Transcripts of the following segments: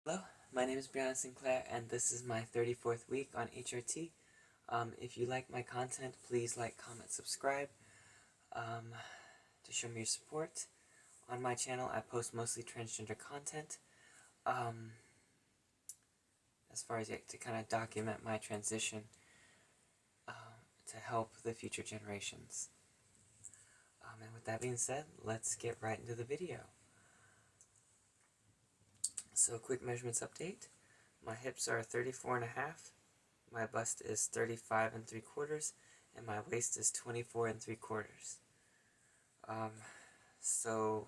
Hello, my name is Brianna Sinclair, and this is my 34th week on HRT. If you like my content, please like, comment, subscribe to show me your support. On my channel, I post mostly transgender content, as far as to kind of document my transition to help the future generations. And with that being said, let's get right into the video. So, quick measurements update. My hips are 34.5, my bust is 35.75, and my waist is 24.75. So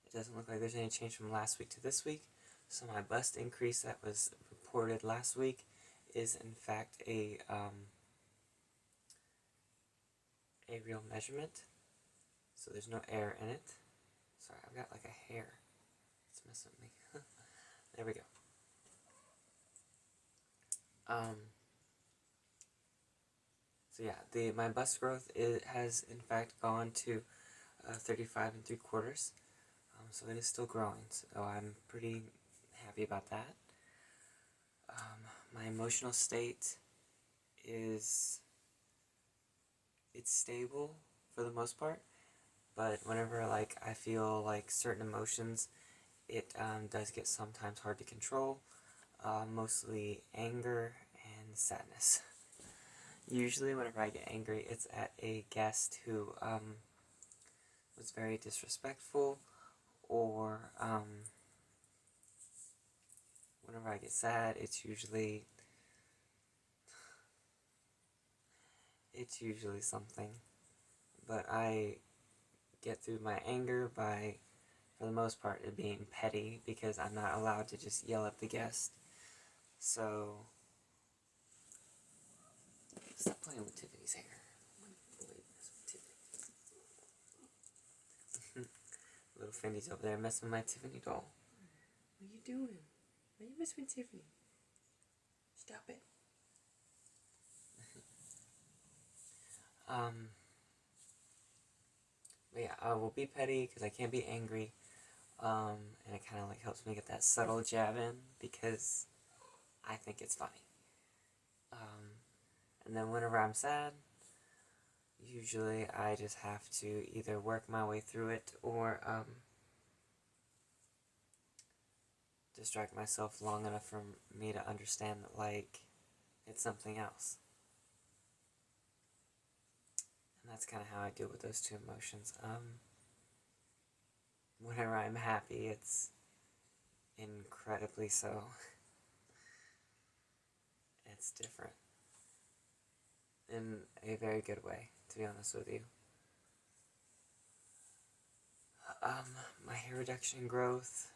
it doesn't look like there's any change from last week to this week. So my bust increase that was reported last week is in fact a real measurement. So there's no air in it. Sorry, I've got like a hair. It's messing with me. There we go. So yeah, my bust growth has in fact gone to 35.75. So it is still growing. So I'm pretty happy about that. My emotional state it's stable for the most part, but whenever I feel like certain emotions, it does get sometimes hard to control. Mostly anger and sadness. Usually whenever I get angry, it's at a guest who was very disrespectful, or whenever I get sad, it's usually something. But I get through my anger by, for the most part, it being petty, because I'm not allowed to just yell at the guest. So, stop playing with Tiffany's hair. Little Findy's over there messing with my Tiffany doll. What are you doing? Why are you messing with Tiffany? Stop it. But yeah, I will be petty because I can't be angry. And it kind of helps me get that subtle jab in because I think it's funny. And then whenever I'm sad, usually I just have to either work my way through it or distract myself long enough for me to understand that it's something else. And that's kind of how I deal with those two emotions. Whenever I'm happy, it's incredibly so. It's different. In a very good way, to be honest with you. My hair reduction and growth,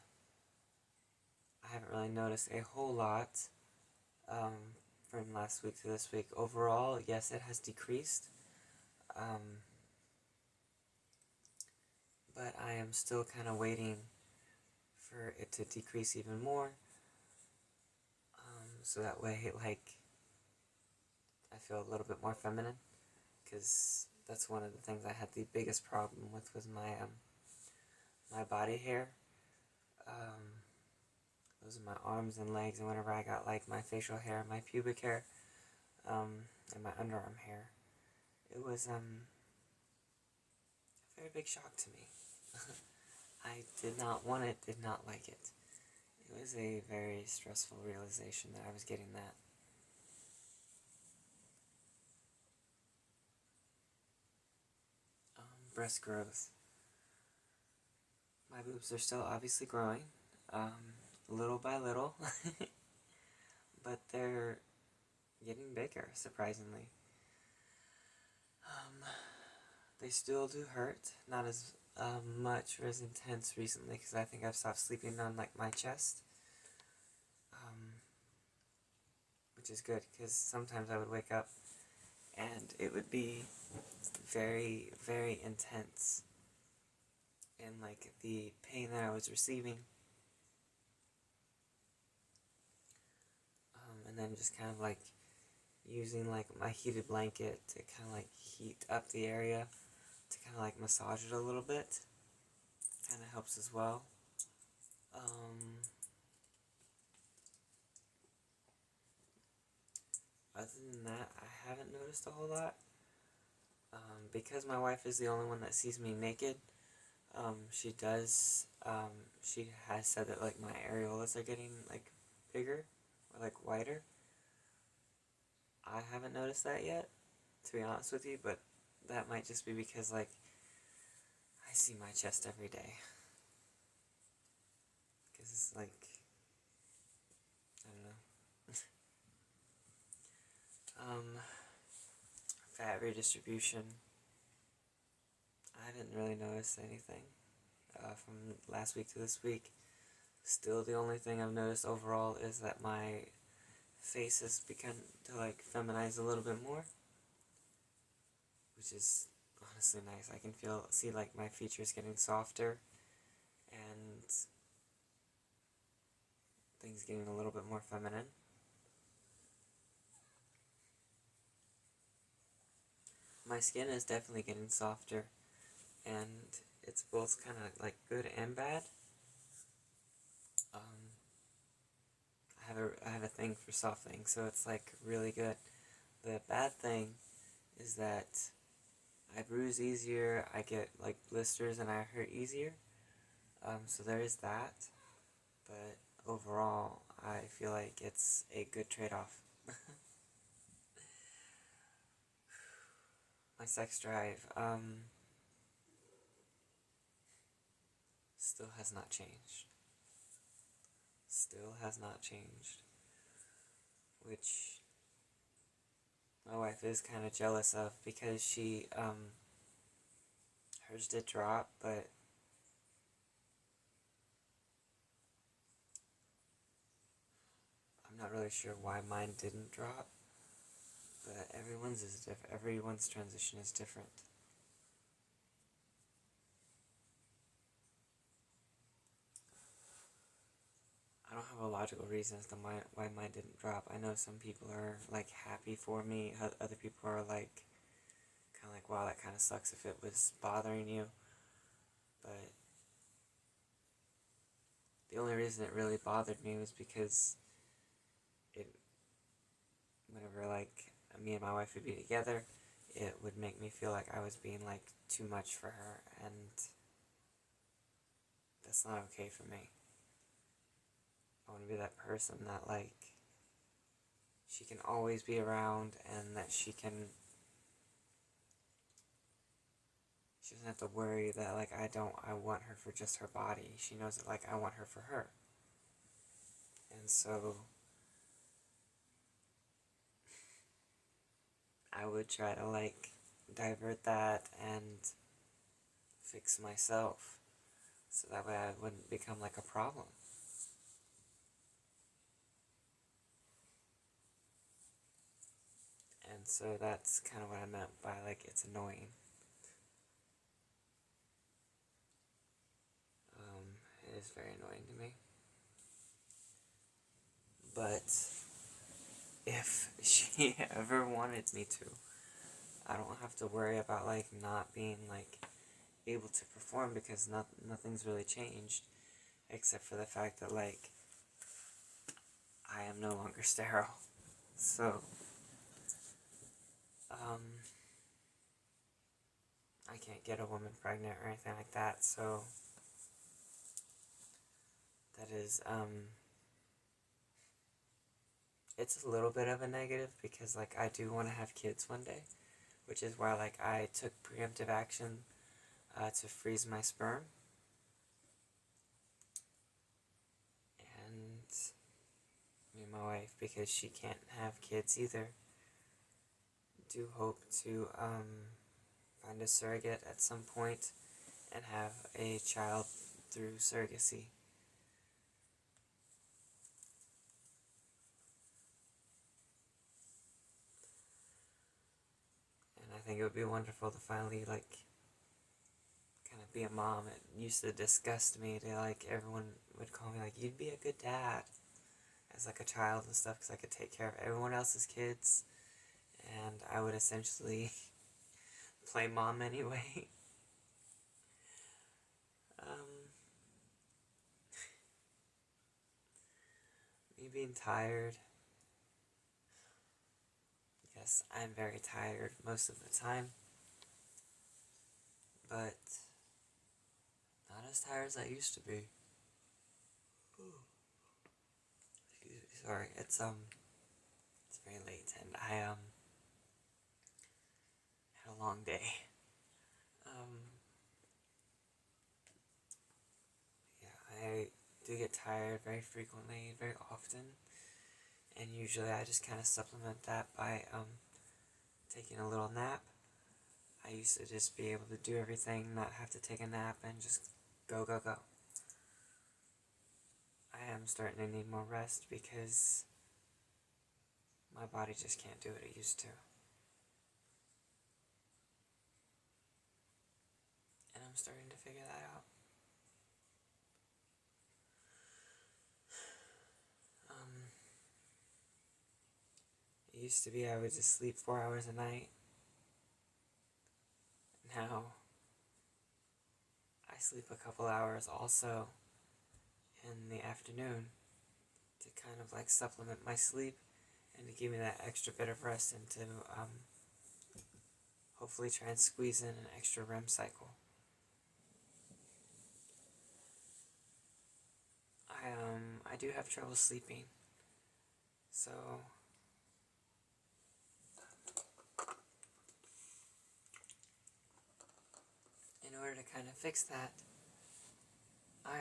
I haven't really noticed a whole lot from last week to this week. Overall, yes, it has decreased. But I am still kind of waiting for it to decrease even more. So that way, I feel a little bit more feminine. Because that's one of the things I had the biggest problem with was my body hair. Those are my arms and legs, and whenever I got my facial hair, my pubic hair, and my underarm hair, it was a very big shock to me. I did not want it, did not like it. It was a very stressful realization that I was getting that. Breast growth. My boobs are still obviously growing, little by little, but they're getting bigger, surprisingly. They still do hurt, not as much or as intense recently, because I think I've stopped sleeping on my chest, which is good, because sometimes I would wake up and it would be very, very intense, and the pain that I was receiving, and then just kind of using my heated blanket to kind of heat up the area, to kind of massage it a little bit, kind of helps as well. other than that, I haven't noticed a whole lot. Because my wife is the only one that sees me naked, she does, she has said that, like, my areolas are getting, like, bigger, or, like, wider. I haven't noticed that yet, to be honest with you, but that might just be because, like, I see my chest every day. Because it's, like, I don't know. Fat redistribution. I haven't really noticed anything from last week to this week. Still, the only thing I've noticed overall is that my face has begun to, like, feminize a little bit more, which is honestly nice. I can see like my features getting softer and things getting a little bit more feminine. My skin is definitely getting softer, and it's both kind of like good and bad. I have a thing for soft things, so it's like really good. The bad thing is that I bruise easier, I get like blisters, and I hurt easier. So there is that, but overall, I feel like it's a good trade-off. My sex drive, still has not changed. Still has not changed. Which my wife is kind of jealous of, because hers did drop, but I'm not really sure why mine didn't drop. But everyone's transition is different. I don't have a logical reason as to why mine didn't drop. I know some people are like happy for me. Other people are like kind of like, wow, that kind of sucks if it was bothering you. But the only reason it really bothered me was because whenever like me and my wife would be together, it would make me feel like I was being like too much for her, and that's not okay for me. I want to be that person that like she can always be around, and that she doesn't have to worry that like I want her for just her body. She knows that like I want her for her. And so I would try to like divert that and fix myself, so that way I wouldn't become like a problem. And so that's kind of what I meant by like it's annoying. It is very annoying to me. But if she ever wanted me to, I don't have to worry about like not being like able to perform, because nothing's really changed, except for the fact that like I am no longer sterile. So I can't get a woman pregnant or anything like that, so that is it's a little bit of a negative, because like I do want to have kids one day, which is why like I took preemptive action to freeze my sperm. And me and my wife, because she can't have kids either, do hope to find a surrogate at some point and have a child through surrogacy. And I think it would be wonderful to finally like kind of be a mom. It used to disgust me to like everyone would call me like, you'd be a good dad as like a child and stuff, because I could take care of everyone else's kids, and I would essentially play mom anyway. Me being tired, Yes, I'm very tired most of the time, but not as tired as I used to be. Sorry, it's very late and I had a long day. Yeah, I do get tired very frequently, very often, and usually I just kind of supplement that by taking a little nap. I used to just be able to do everything, not have to take a nap, and just go, go, go. I am starting to need more rest because my body just can't do what it used to. And I'm starting to figure that out. It used to be I would just sleep 4 hours a night. Now, I sleep a couple hours also in the afternoon to kind of like supplement my sleep and to give me that extra bit of rest and to hopefully try and squeeze in an extra REM cycle. I do have trouble sleeping, so in order to kind of fix that, I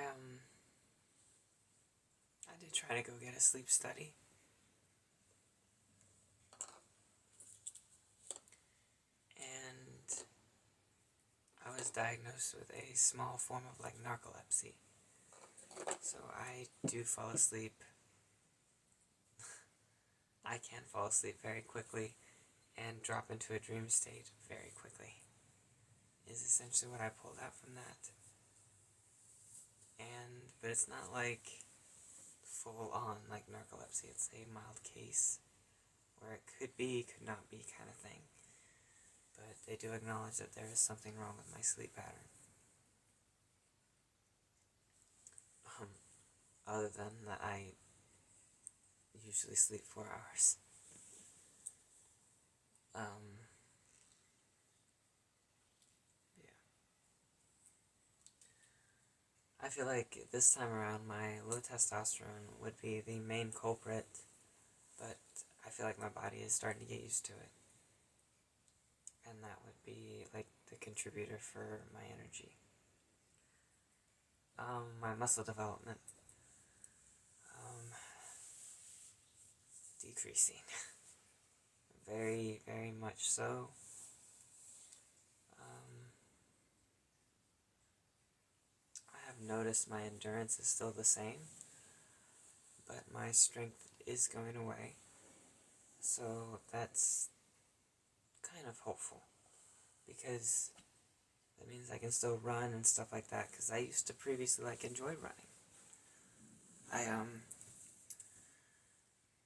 did try to go get a sleep study. And I was diagnosed with a small form of like narcolepsy. So I do fall asleep. I can fall asleep very quickly and drop into a dream state very quickly. Is essentially what I pulled out from that. But it's not like full on like narcolepsy. It's a mild case where it could be, could not be kind of thing. But they do acknowledge that there is something wrong with my sleep pattern. Other than that I usually sleep 4 hours. Yeah. I feel like this time around my low testosterone would be the main culprit, but I feel like my body is starting to get used to it. And that would be like the contributor for my energy. My muscle development. Decreasing. Very, very much so. I have noticed my endurance is still the same, but my strength is going away. So that's kind of hopeful, because that means I can still run and stuff like that, because I used to previously like enjoy running.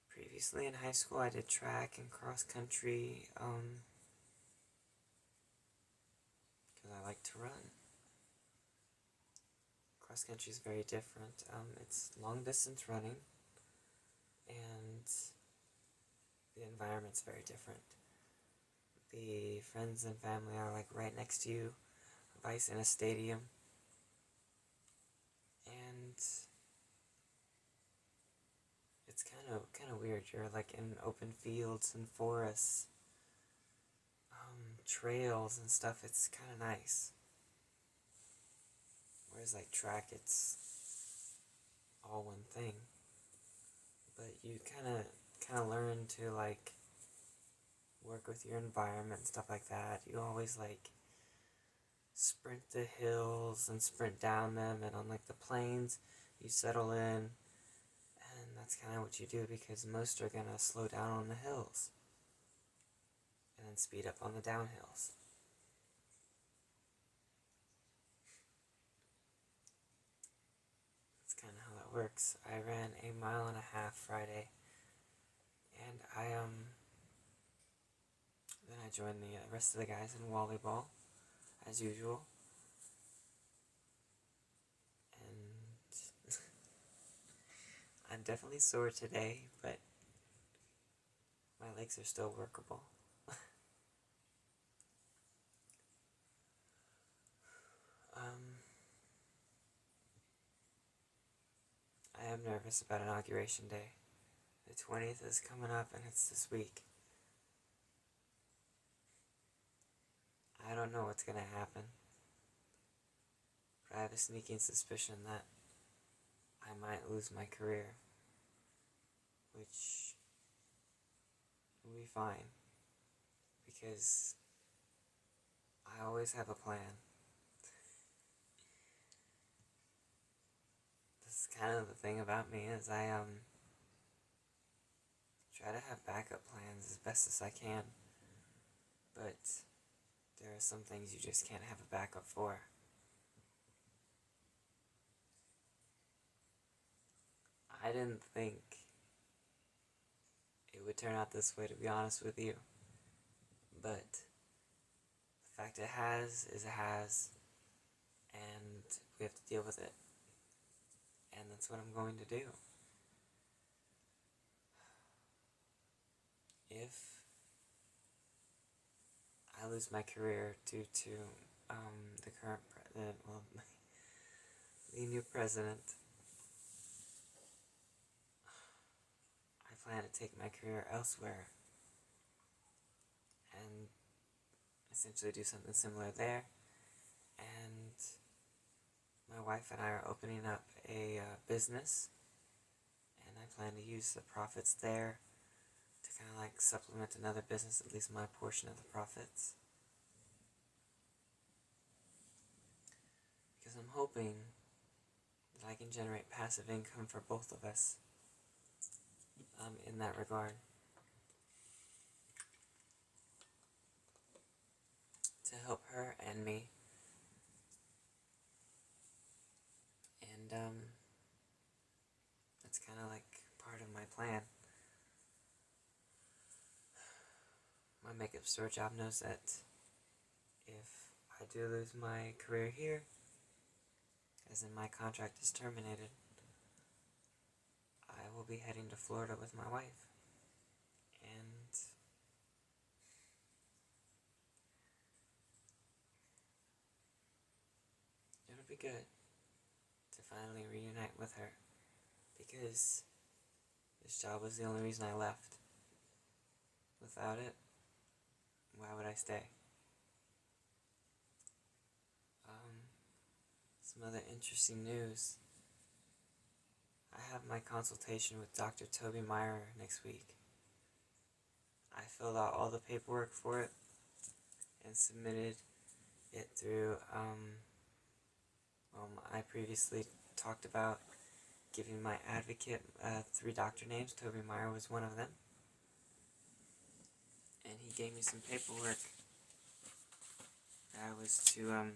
Previously in high school I did track and cross country, because I like to run. Cross country is very different. It's long distance running, and the environment's very different. The friends and family are like right next to you, vice in a stadium, and it's kind of weird. You're like in open fields and forests, trails and stuff. It's kind of nice. Whereas like track, it's all one thing. But you kind of learn to like work with your environment and stuff like that. You always like sprint the hills and sprint down them, and on like the plains you settle in, and that's kind of what you do, because most are gonna slow down on the hills and then speed up on the downhills. That's kind of how that works. I ran a 1.5 miles Friday, and then I joined the rest of the guys in volleyball as usual. And I'm definitely sore today, but my legs are still workable. I am nervous about Inauguration Day. The 20th is coming up and it's this week. I don't know what's gonna happen, but I have a sneaking suspicion that I might lose my career, which will be fine, because I always have a plan. This is kind of the thing about me, is I try to have backup plans as best as I can, but there are some things you just can't have a backup for. I didn't think it would turn out this way, to be honest with you, but the fact it has is it has, and we have to deal with it, and that's what I'm going to do. If I lose my career due to the current president, the new president, I plan to take my career elsewhere and essentially do something similar there. And my wife and I are opening up a business, and I plan to use the profits there to kind of like supplement another business, at least my portion of the profits. Because I'm hoping that I can generate passive income for both of us in that regard. To help her and me. And that's kind of like part of my plan. My makeup store job knows that if I do lose my career here, as in my contract is terminated, I will be heading to Florida with my wife. And it'll be good to finally reunite with her, because this job was the only reason I left. Without it, why would I stay? Some other interesting news. I have my consultation with Dr. Toby Meyer next week. I filled out all the paperwork for it and submitted it through, I previously talked about giving my advocate 3 doctor names. Toby Meyer was one of them. And he gave me some paperwork that I was to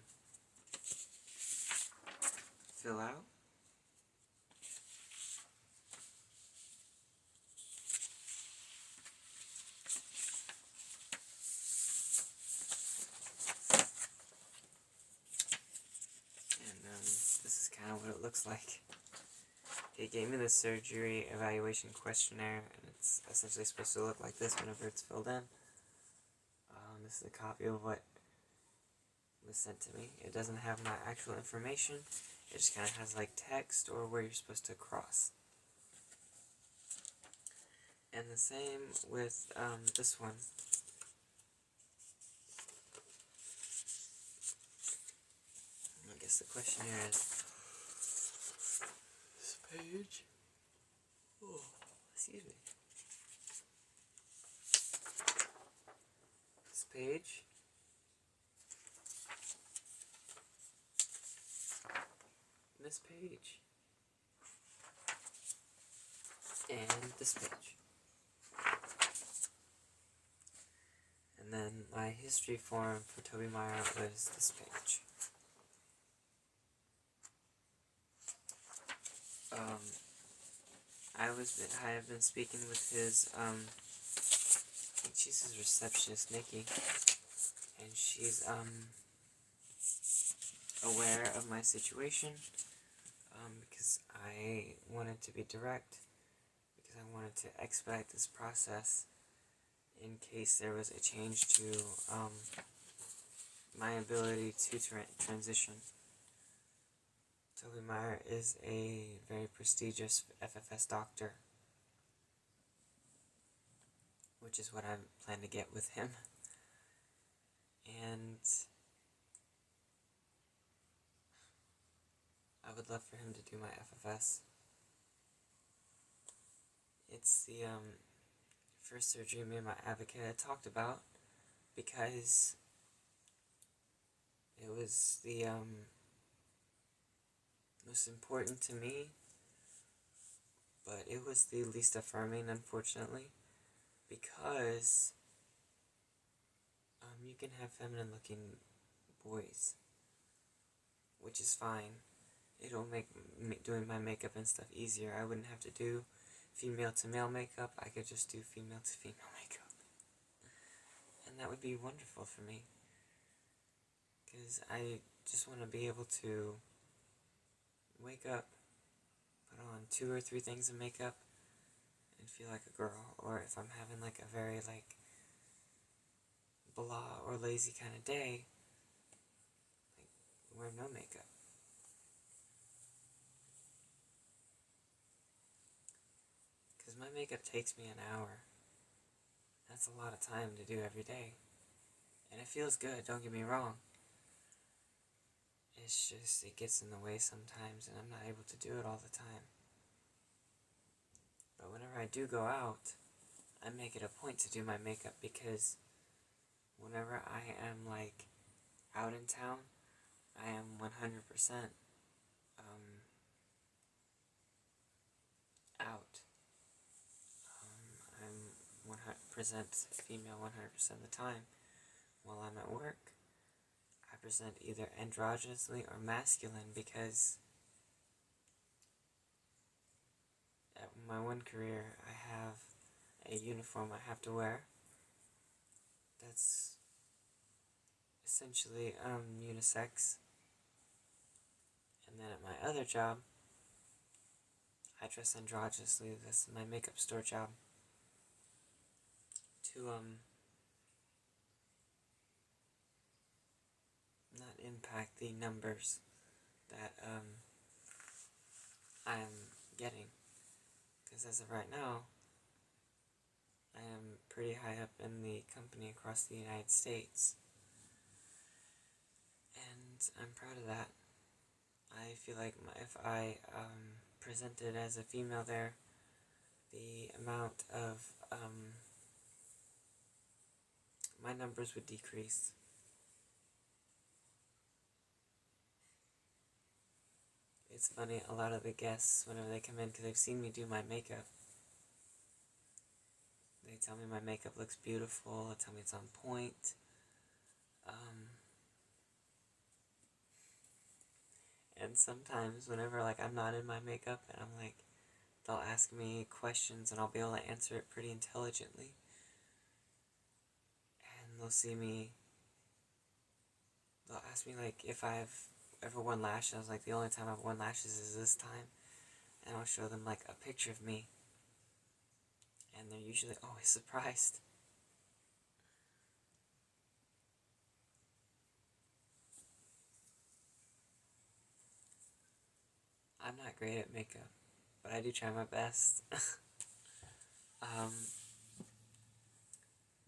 fill out. And this is kind of what it looks like. He gave me the surgery evaluation questionnaire, and it's essentially supposed to look like this whenever it's filled in. This is a copy of what was sent to me. It doesn't have my actual information. It just kind of has like text or where you're supposed to cross. And the same with this one. I guess the questionnaire is this page. Oh, excuse me. This page. This page. And this page. And then my history form for Toby Meyer was this page. I have been speaking with his, I think she's his receptionist, Nikki, and she's, aware of my situation, because I wanted to be direct, because I wanted to expedite this process, in case there was a change to my ability to transition. Toby Meyer is a very prestigious FFS doctor, which is what I plan to get with him. And I would love for him to do my FFS. It's the first surgery me and my advocate had talked about, because it was the most important to me, but it was the least affirming, unfortunately, because you can have feminine looking boys, which is fine. It'll make doing my makeup and stuff easier. I wouldn't have to do female to male makeup. I could just do female to female makeup, and that would be wonderful for me, because I just want to be able to wake up, put on 2 or 3 things of makeup, and feel like a girl. Or if I'm having like a very like blah or lazy kind of day, like wear no makeup. Because my makeup takes me an hour. That's a lot of time to do every day. And it feels good, don't get me wrong. It's just, it gets in the way sometimes, and I'm not able to do it all the time. But whenever I do go out, I make it a point to do my makeup, because whenever I am like out in town, I am 100% out. I'm 100% female 100% of the time. While I'm at work, I present either androgynously or masculine, because at my one career I have a uniform I have to wear that's essentially unisex, and then at my other job I dress androgynously. That's my makeup store job, to not impact the numbers that I'm getting, because as of right now I am pretty high up in the company across the United States, and I'm proud of that. I feel like if I presented as a female there, the amount of my numbers would decrease. It's funny, a lot of the guests, whenever they come in, because they've seen me do my makeup, they tell me my makeup looks beautiful, they tell me it's on point. And sometimes, whenever like I'm not in my makeup, and I'm like, they'll ask me questions, and I'll be able to answer it pretty intelligently. And they'll ask me like if I've ever worn lashes. I was like, the only time I've worn lashes is this time. And I'll show them like a picture of me, and they're usually always surprised. I'm not great at makeup, but I do try my best.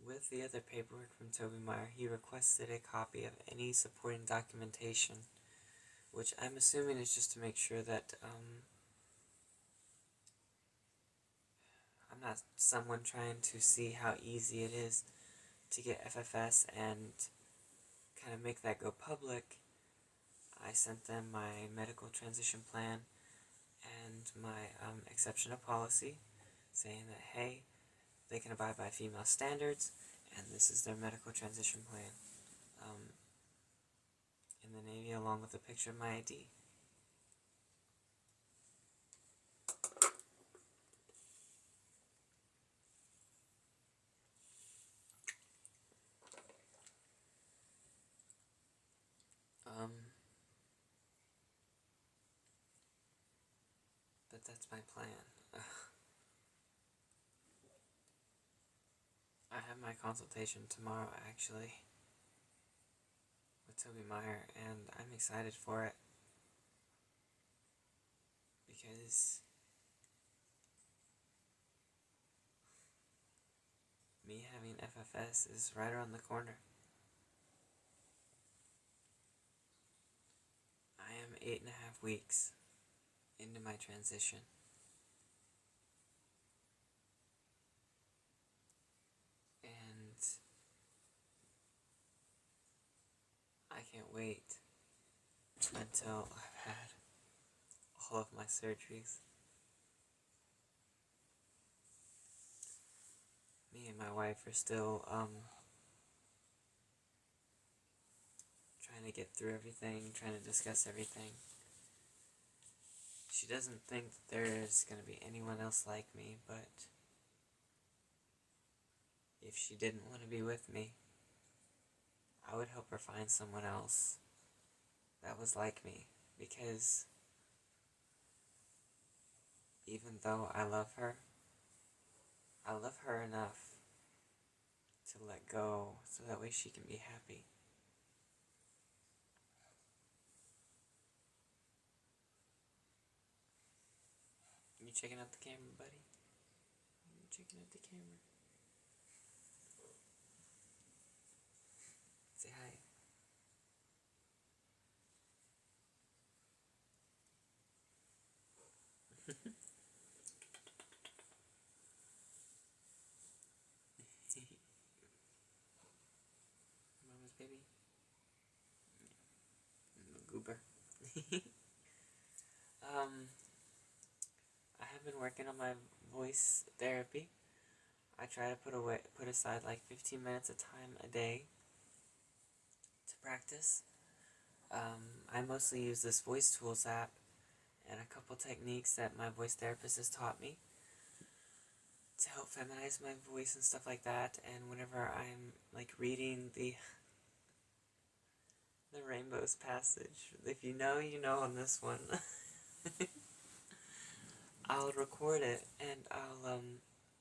With the other paperwork from Toby Meyer, he requested a copy of any supporting documentation, which I'm assuming is just to make sure that I'm not someone trying to see how easy it is to get FFS and kind of make that go public. I sent them my medical transition plan and my exception of policy, saying that, hey, they can abide by female standards, and this is their medical transition plan, in the Navy, along with a picture of my ID. But that's my plan. I have my my consultation tomorrow, actually, with Toby Meyer, and I'm excited for it because me having FFS is right around the corner. I am 8.5 weeks into my transition. And I can't wait until I've had all of my surgeries. Me and my wife are still trying to get through everything, trying to discuss everything. She doesn't think that there's going to be anyone else like me, but if she didn't want to be with me, I would help her find someone else that was like me, because even though I love her enough to let go so that way she can be happy. You checking out the camera, buddy? You checking out the camera? Say hi. Mama's baby. Little goober. I have been working on my voice therapy. I try to put aside like 15 minutes of time a day to practice. I mostly use this voice tools app and a couple techniques that my voice therapist has taught me to help feminize my voice and stuff like that. And whenever I'm like reading the Rainbows passage, if you know, you know on this one, I'll record it and I'll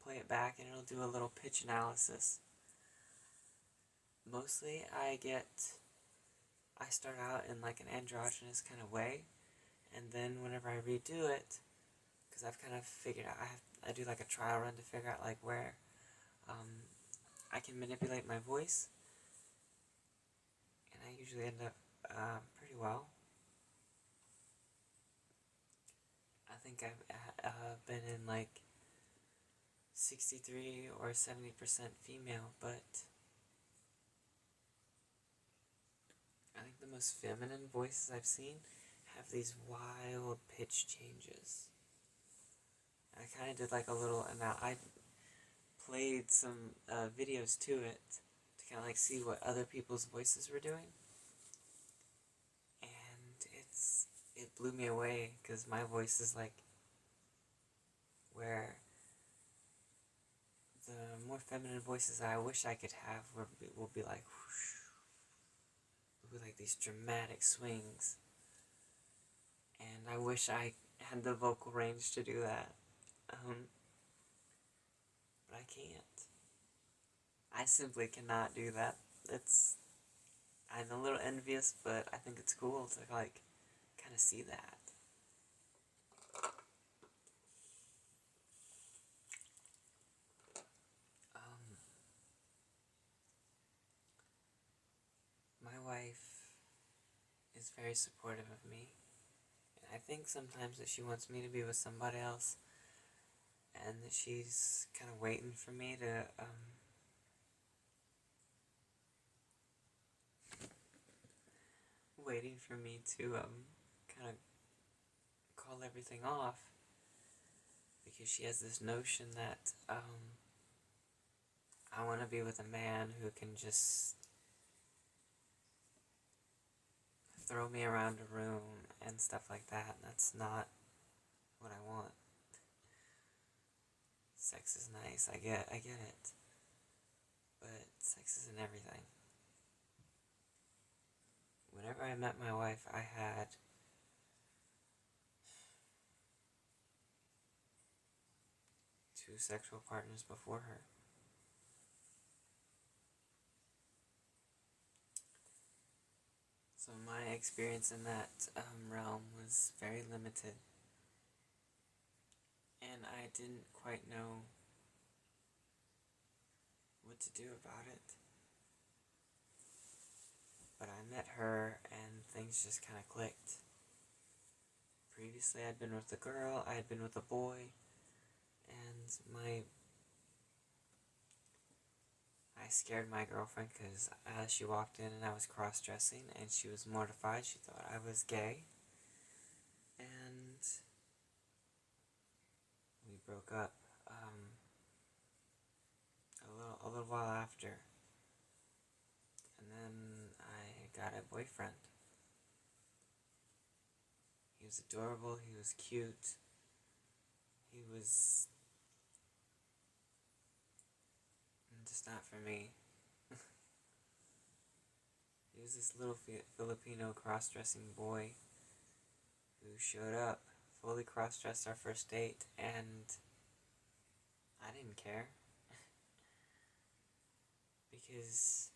play it back and it'll do a little pitch analysis. Mostly I start out in like an androgynous kind of way, and then whenever I redo it, because I've kind of figured out, I do like a trial run to figure out like where I can manipulate my voice, and I usually end up pretty well. I think I've been in like 63 or 70% female, but I think the most feminine voices I've seen have these wild pitch changes. I kind of did like a little, I played some videos to it to kind of like see what other people's voices were doing, and it blew me away because my voice is like where the more feminine voices I wish I could have will be like whoosh, will be like these dramatic swings, and I wish I had the vocal range to do that, but I can't. I simply cannot do that. I'm a little envious, but I think it's cool to like kind of see that. My wife is very supportive of me, and I think sometimes that she wants me to be with somebody else, and that she's kind of waiting for me to kind of call everything off, because she has this notion that I want to be with a man who can just throw me around a room and stuff like that, and that's not what I want. Sex is nice, I get it, but sex isn't everything. Whenever I met my wife, I had 2 sexual partners before her. experience in that realm was very limited, and I didn't quite know what to do about it. But I met her, and things just kind of clicked. Previously, I'd been with a girl, I had been with a boy, and I scared my girlfriend because she walked in and I was cross-dressing, and she was mortified. She thought I was gay, and we broke up a little while after. And then I got a boyfriend. He was adorable, he was cute, he was just not for me. He was this little Filipino cross-dressing boy who showed up, fully cross-dressed our first date, and I didn't care. Because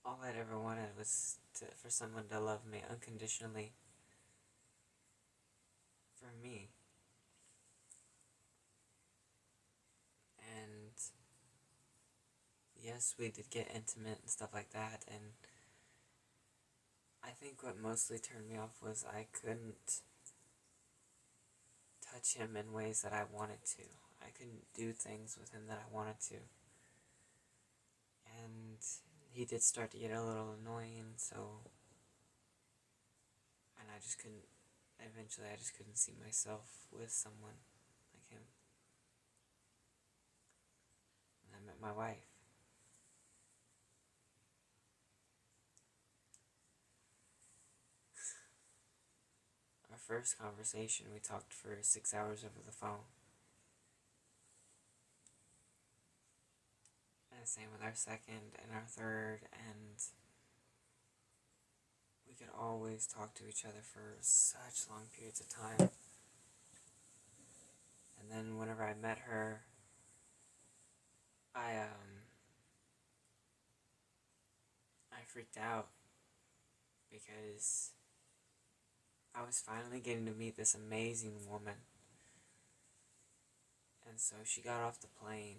all I'd ever wanted was for someone to love me unconditionally. For me. And yes, we did get intimate and stuff like that, and I think what mostly turned me off was I couldn't touch him in ways that I wanted to. I couldn't do things with him that I wanted to. And he did start to get a little annoying, and eventually I just couldn't see myself with someone like him. And I met my wife. Our first conversation, we talked for 6 hours over the phone. And the same with our second and our third, and we could always talk to each other for such long periods of time. And then whenever I met her, I freaked out because I was finally getting to meet this amazing woman. And so she got off the plane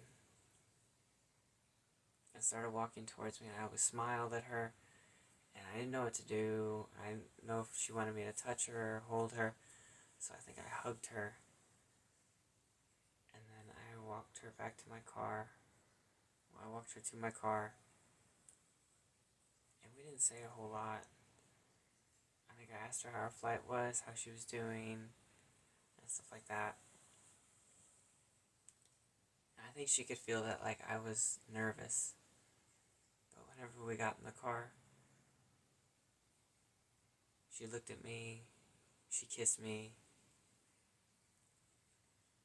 and started walking towards me, and I always smiled at her, and I didn't know what to do. I didn't know if she wanted me to touch her or hold her, so I think I hugged her. And then I walked her back to my car. Well, I walked her to my car, and we didn't say a whole lot. I think I asked her how her flight was, how she was doing, and stuff like that. And I think she could feel that, like, I was nervous. But whenever we got in the car, she looked at me, she kissed me,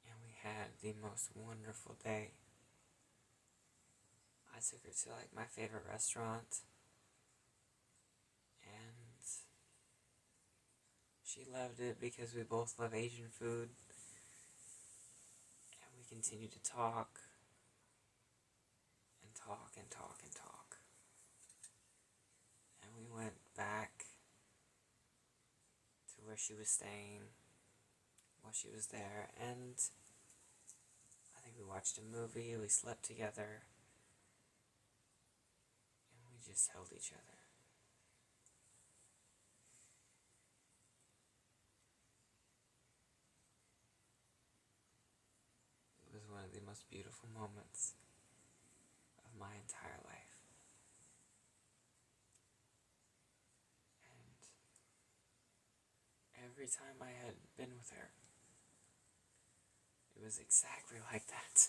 and we had the most wonderful day. I took her to, like, my favorite restaurant, and she loved it because we both love Asian food, and we continued to talk, and talk, and talk, and talk. And we went back to where she was staying while she was there, and I think we watched a movie, we slept together, and we just held each other. It was one of the most beautiful moments of my entire life. And every time I had been with her, it was exactly like that.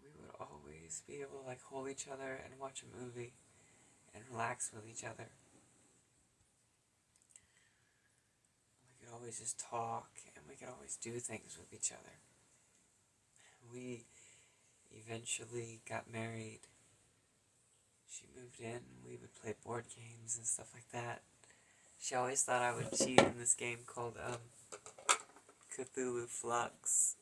We would always be able to, like, hold each other and watch a movie and relax with each other. We could always just talk, and we could always do things with each other. We eventually got married. She moved in, we would play board games and stuff like that. She always thought I would cheat in this game called Cthulhu Flux.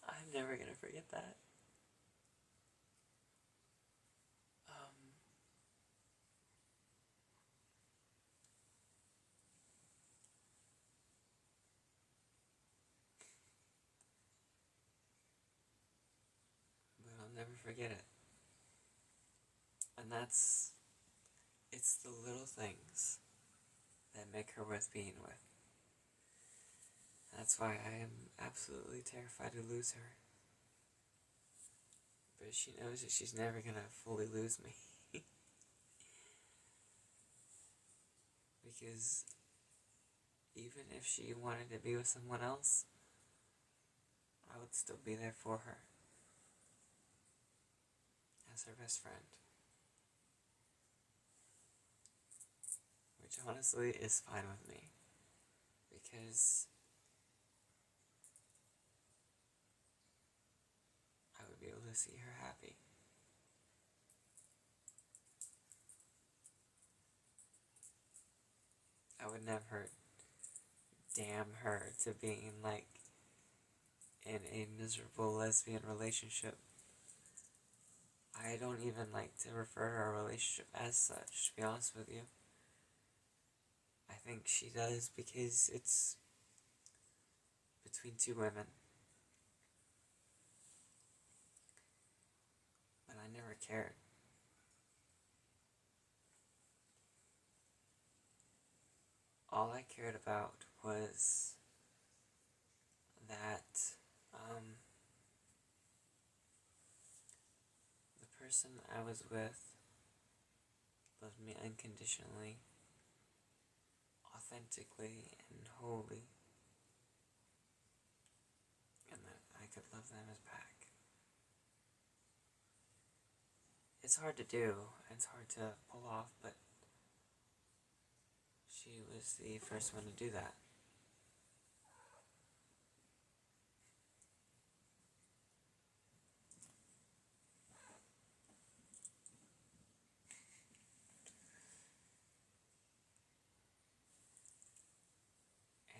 I'm I'm never gonna forget that. But I'll never forget it. And it's the little things that make her worth being with. That's why I am absolutely terrified to lose her. But she knows that she's never gonna fully lose me. Because even if she wanted to be with someone else, I would still be there for her as her best friend. Which honestly is fine with me. Because I would be able to see her happy. I would never damn her to being like in a miserable lesbian relationship. I don't even like to refer to our relationship as such, to be honest with you. I think she does because it's between two women. But I never cared. All I cared about was that the person I was with loved me unconditionally, authentically, and wholly, and that I could love them as back. It's hard to do, and it's hard to pull off, but she was the first one to do that.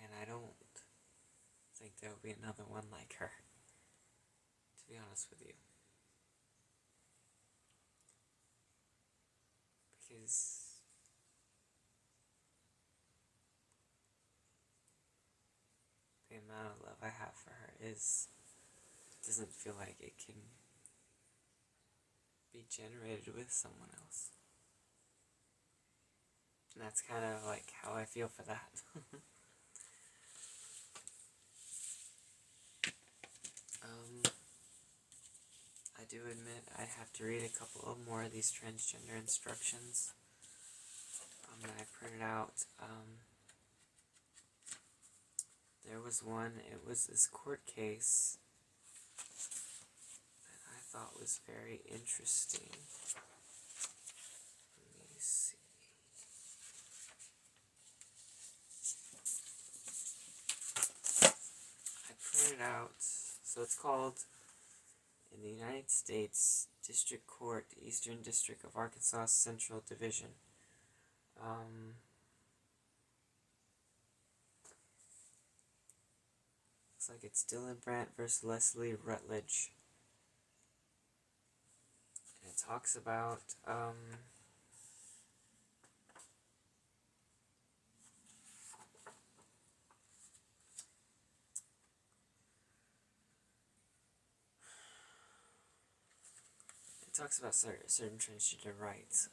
And I don't think there will be another one like her, to be honest with you. Because the amount of love I have for her doesn't feel like it can be generated with someone else. And that's kind of like how I feel for that. I do admit I have to read a couple of more of these transgender instructions that I printed out. There was one, it was this court case that I thought was very interesting. Let me see. I printed out, so it's called, in the United States District Court, Eastern District of Arkansas Central Division. Looks like it's Dylan Brandt versus Leslie Rutledge. And it talks about, certain transgender rights,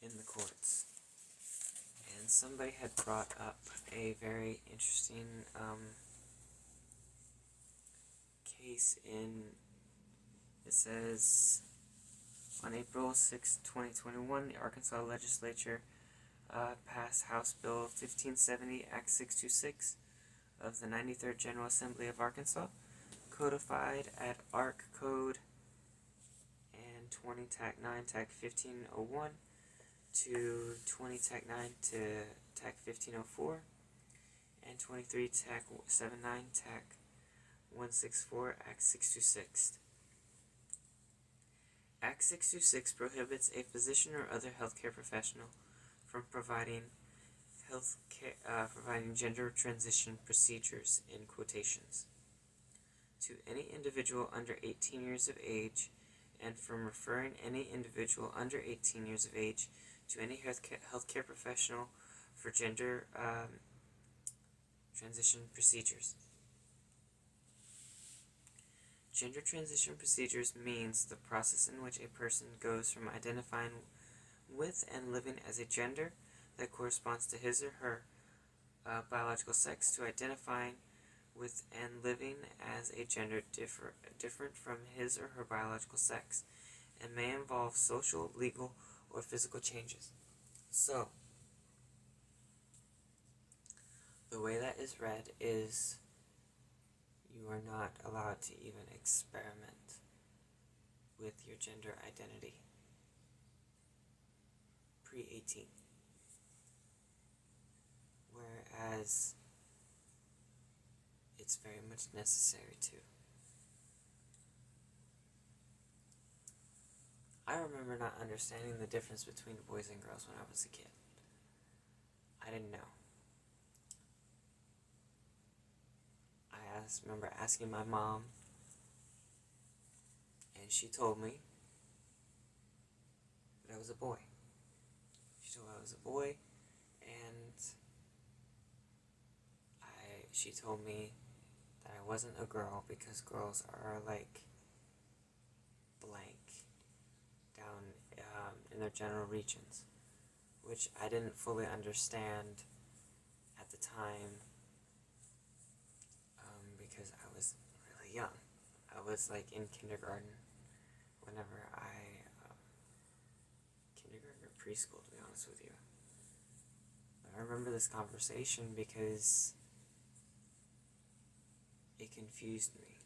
in the courts. And somebody had brought up a very interesting, case it says, on April 6, 2021, the Arkansas Legislature passed House Bill 1570, Act 626 of the 93rd General Assembly of Arkansas, codified at Ark Code and 20 Tac 9 Tac 1501 to 20 Tac 9 to Tac 1504 and 23 Tac 79 Tac 164 Act 626. Act 626 prohibits a physician or other healthcare professional from providing providing gender transition procedures in quotations. to any individual under 18 years of age, and from referring any individual under 18 years of age to any healthcare professional for gender transition procedures. Gender transition procedures means the process in which a person goes from identifying with and living as a gender that corresponds to his or her biological sex to identifying with and living as a gender different from his or her biological sex, and may involve social, legal, or physical changes. So, the way that is read is you are not allowed to even experiment with your gender identity pre-18. Whereas it's very much necessary to. I remember not understanding the difference between boys and girls when I was a kid. I didn't know. I remember asking my mom, and she told me that I was a boy. She told me I was a boy, and she told me that I wasn't a girl because girls are like blank down in their genital regions, which I didn't fully understand at the time because I was really young. I was like in kindergarten whenever kindergarten or preschool, to be honest with you. But I remember this conversation because it confused me.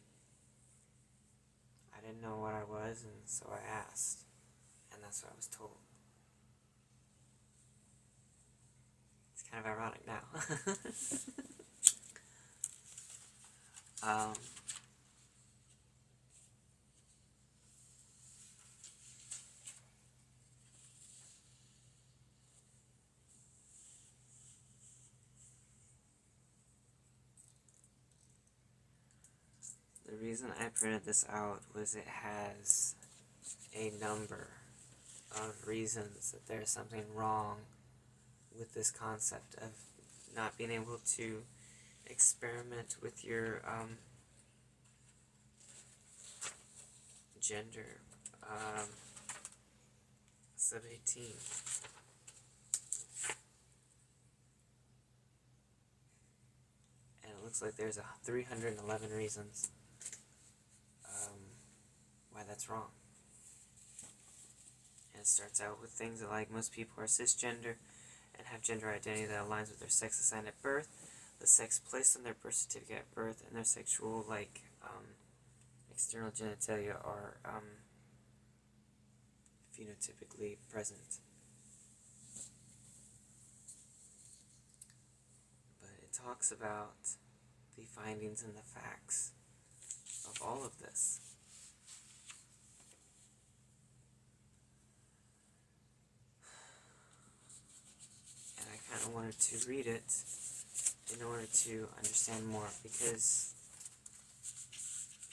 I didn't know what I was, and so I asked, and that's what I was told. It's kind of ironic now. The reason I printed this out was it has a number of reasons that there's something wrong with this concept of not being able to experiment with your gender sub 18. And it looks like there's 311 reasons why that's wrong. And it starts out with things like most people are cisgender and have gender identity that aligns with their sex assigned at birth, the sex placed on their birth certificate at birth, and their sexual external genitalia are phenotypically present. But it talks about the findings and the facts of all of this. And I kind of wanted to read it in order to understand more, because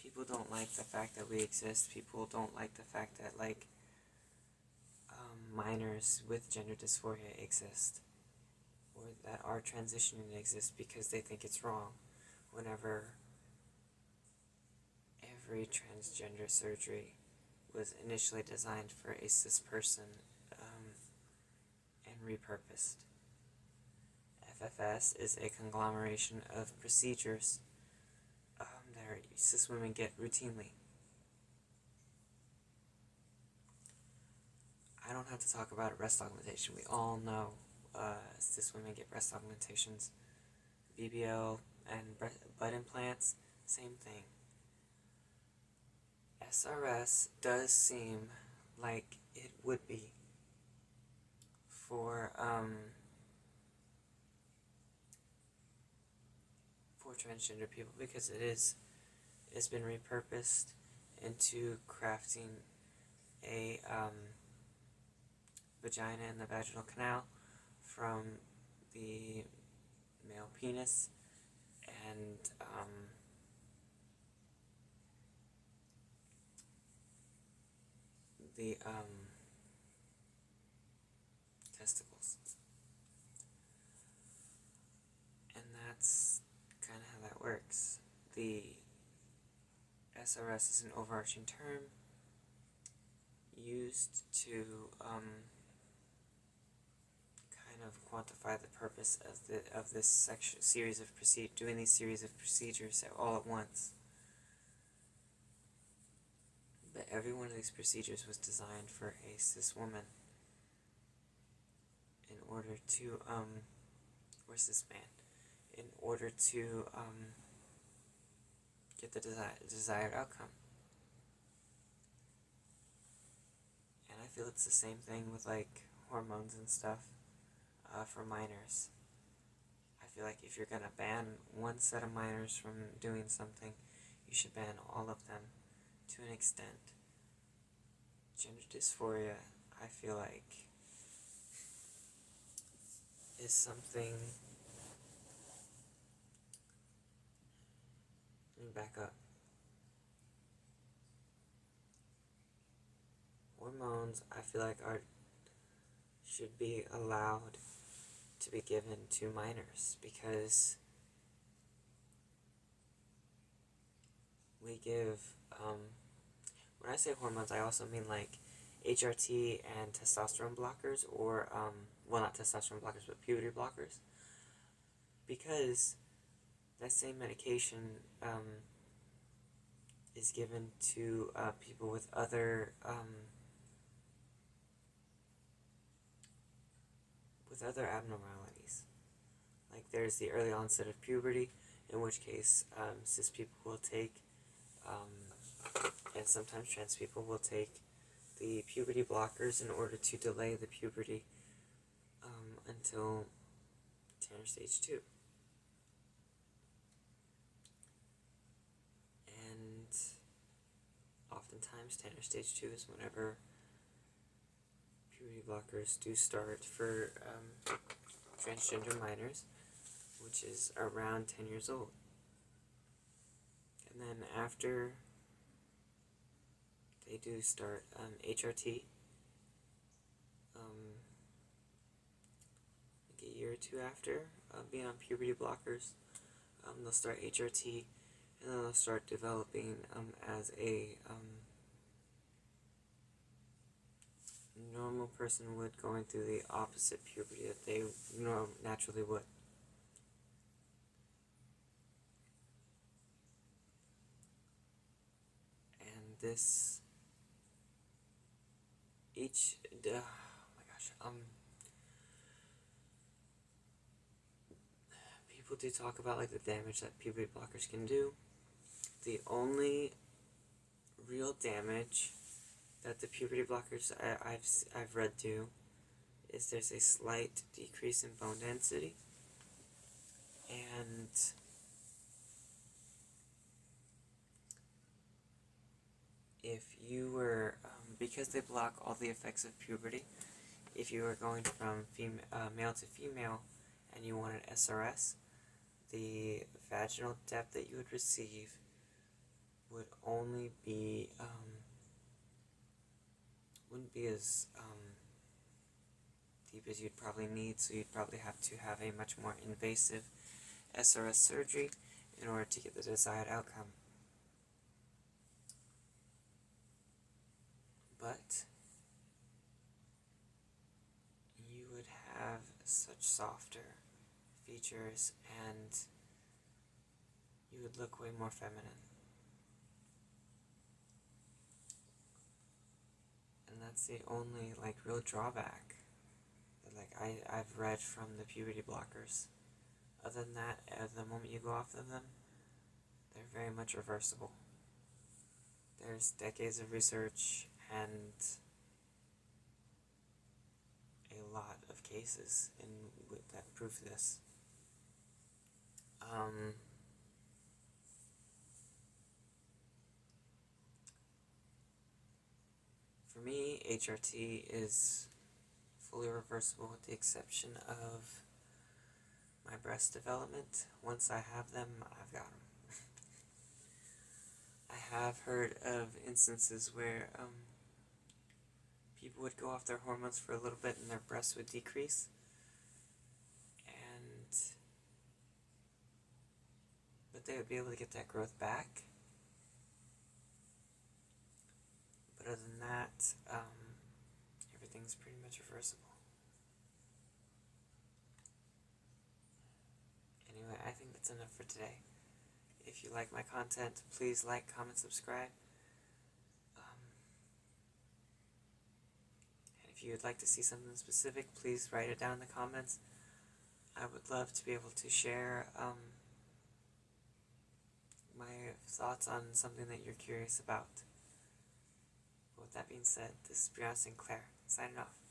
people don't like the fact that we exist. People don't like the fact that minors with gender dysphoria exist, or that are transitioning exist, because they think it's wrong, whenever every transgender surgery was initially designed for a cis person and repurposed. FFS is a conglomeration of procedures that cis women get routinely. I don't have to talk about breast augmentation. We all know cis women get breast augmentations. BBL and butt implants, same thing. SRS does seem like it would be for transgender people, because it's been repurposed into crafting a vagina in the vaginal canal from the male penis, and the testicles. And that's kind of how that works. The SRS is an overarching term used to kind of quantify the purpose of this series of doing these series of procedures all at once. But every one of these procedures was designed for a cis woman in order to or cis man in order to get the desired outcome. And I feel it's the same thing with like hormones and stuff for minors. I feel like if you're gonna ban one set of minors from doing something, you should ban all of them to an extent. Gender dysphoria, I feel like, is something. Let me back up. Hormones, I feel like should be allowed to be given to minors because we give, when I say hormones, I also mean like HRT and testosterone blockers, or, well, not testosterone blockers, but puberty blockers, because that same medication is given to people with other abnormalities. Like there's the early onset of puberty, in which case cis people will take, and sometimes trans people will take the puberty blockers in order to delay the puberty until Tanner stage 2. And oftentimes Tanner stage 2 is whenever puberty blockers do start for transgender minors, which is around 10 years old. And then after they do start HRT, like a year or two after being on puberty blockers, they'll start HRT, and then they'll start developing as a normal person would, going through the opposite puberty that they naturally would. And this, oh my gosh, people do talk about like the damage that puberty blockers can do. The only real damage that the puberty blockers I've read do is there's a slight decrease in bone density, and if you were, because they block all the effects of puberty, if you were going from male to female and you wanted SRS, the vaginal depth that you would receive would only be, wouldn't be as deep as you'd probably need, so you'd probably have to have a much more invasive SRS surgery in order to get the desired outcome. But you would have such softer features and you would look way more feminine. And that's the only like real drawback that I've read from the puberty blockers. Other than that, at the moment you go off of them, they're very much reversible. There's decades of research and a lot of cases that prove this. For me, HRT is fully reversible with the exception of my breast development. Once I have them, I've got them. I have heard of instances where people would go off their hormones for a little bit and their breasts would decrease. But they would be able to get that growth back. But other than that, everything's pretty much reversible. Anyway, I think that's enough for today. If you like my content, please like, comment, subscribe. And if you would like to see something specific, please write it down in the comments. I would love to be able to share my thoughts on something that you're curious about. With that being said, this is Brianna Sinclair, signing off.